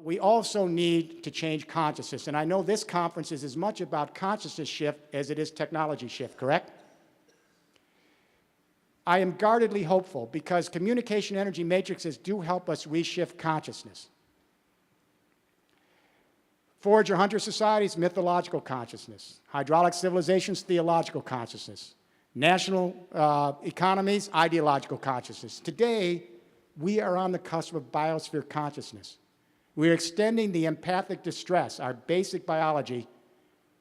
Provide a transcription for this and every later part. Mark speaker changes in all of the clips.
Speaker 1: we also need to change consciousness. And I know this conference is as much about consciousness shift as it is technology shift, correct? I am guardedly hopeful because communication energy matrices do help us reshift consciousness. Forager hunter societies, mythological consciousness. Hydraulic civilizations, theological consciousness. National economies, ideological consciousness. Today, we are on the cusp of biosphere consciousness. We're extending the empathic distress, our basic biology,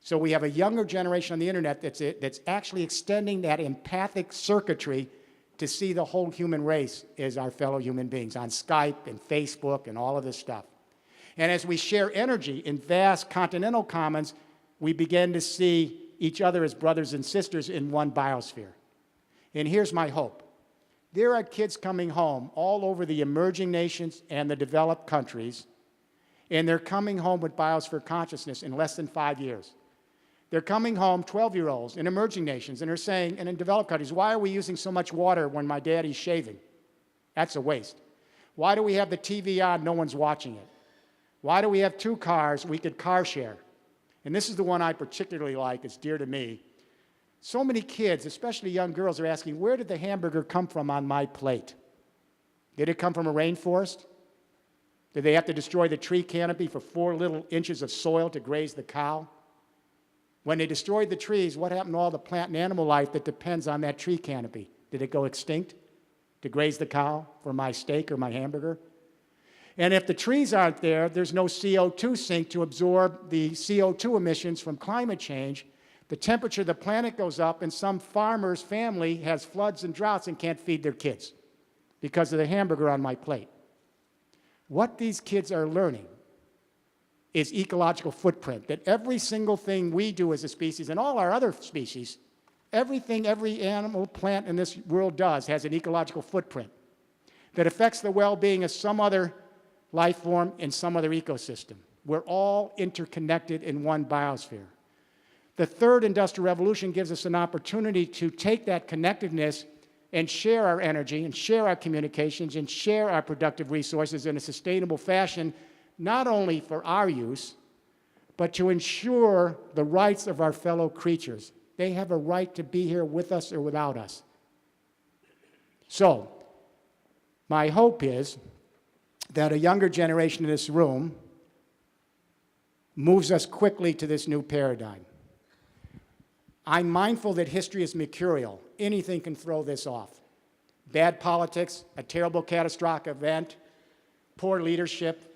Speaker 1: so we have a younger generation on the internet that's actually extending that empathic circuitry to see the whole human race as our fellow human beings on Skype and Facebook and all of this stuff. And as we share energy in vast continental commons, we begin to see each other as brothers and sisters in one biosphere. And here's my hope. There are kids coming home all over the emerging nations and the developed countries, and they're coming home with biosphere consciousness in less than 5 years. They're coming home, 12-year-olds in emerging nations, and they're saying, and in developed countries, why are we using so much water when my daddy's shaving? That's a waste. Why do we have the TV on, no one's watching it? Why do we have 2 cars we could car share? And this is the one I particularly like, it's dear to me. So many kids, especially young girls, are asking, where did the hamburger come from on my plate? Did it come from a rainforest? Did they have to destroy the tree canopy for 4 little inches of soil to graze the cow? When they destroyed the trees, what happened to all the plant and animal life that depends on that tree canopy? Did it go extinct to graze the cow for my steak or my hamburger? And if the trees aren't there, there's no CO2 sink to absorb the CO2 emissions from climate change. The temperature of the planet goes up, and some farmer's family has floods and droughts and can't feed their kids because of the hamburger on my plate. What these kids are learning is ecological footprint, that every single thing we do as a species, and all our other species, everything every animal, plant in this world does has an ecological footprint that affects the well-being of some other life form in some other ecosystem. We're all interconnected in one biosphere. The third industrial revolution gives us an opportunity to take that connectedness and share our energy and share our communications and share our productive resources in a sustainable fashion, not only for our use, but to ensure the rights of our fellow creatures. They have a right to be here with us or without us. So, my hope is that a younger generation in this room moves us quickly to this new paradigm. I'm mindful that history is mercurial. Anything can throw this off. Bad politics, a terrible catastrophic event, poor leadership,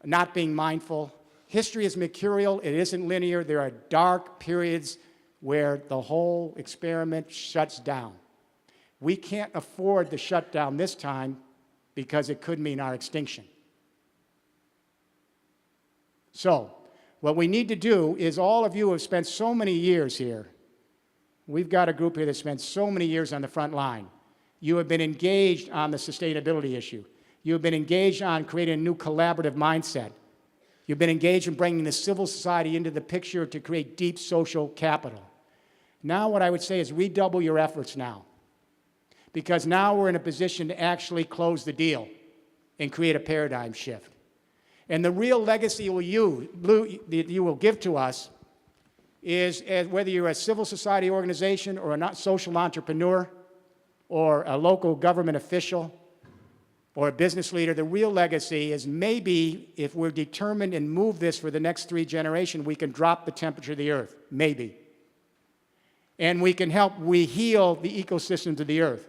Speaker 1: not being mindful. History is mercurial. It isn't linear. There are dark periods where the whole experiment shuts down. We can't afford the shutdown this time because it could mean our extinction. So, what we need to do is, all of you have spent so many years here. We've got a group here that spent so many years on the front line. You have been engaged on the sustainability issue. You have been engaged on creating a new collaborative mindset. You've been engaged in bringing the civil society into the picture to create deep social capital. Now what I would say is redouble your efforts now, because now we're in a position to actually close the deal and create a paradigm shift. And the real legacy you will give to us is, whether you're a civil society organization or a social entrepreneur or a local government official or a business leader, the real legacy is, maybe if we're determined and move this for the next 3 generations, we can drop the temperature of the earth, maybe. And we can help heal the ecosystems of the earth.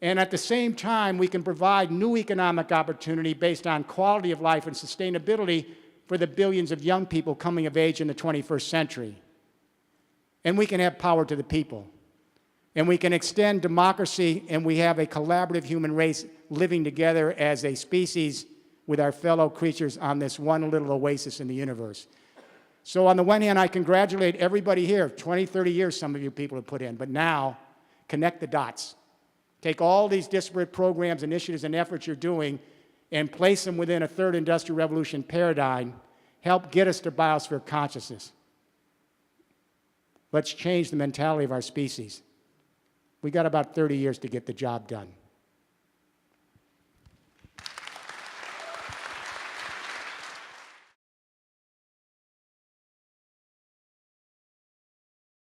Speaker 1: And at the same time, we can provide new economic opportunity based on quality of life and sustainability for the billions of young people coming of age in the 21st century. And we can have power to the people. And we can extend democracy, and we have a collaborative human race living together as a species with our fellow creatures on this one little oasis in the universe. So on the one hand, I congratulate everybody here. 20, 30 years some of you people have put in, but now connect the dots. Take all these disparate programs, initiatives, and efforts you're doing and place them within a third industrial revolution paradigm. Help get us to biosphere consciousness. Let's change the mentality of our species. We got about 30 years to get the job done.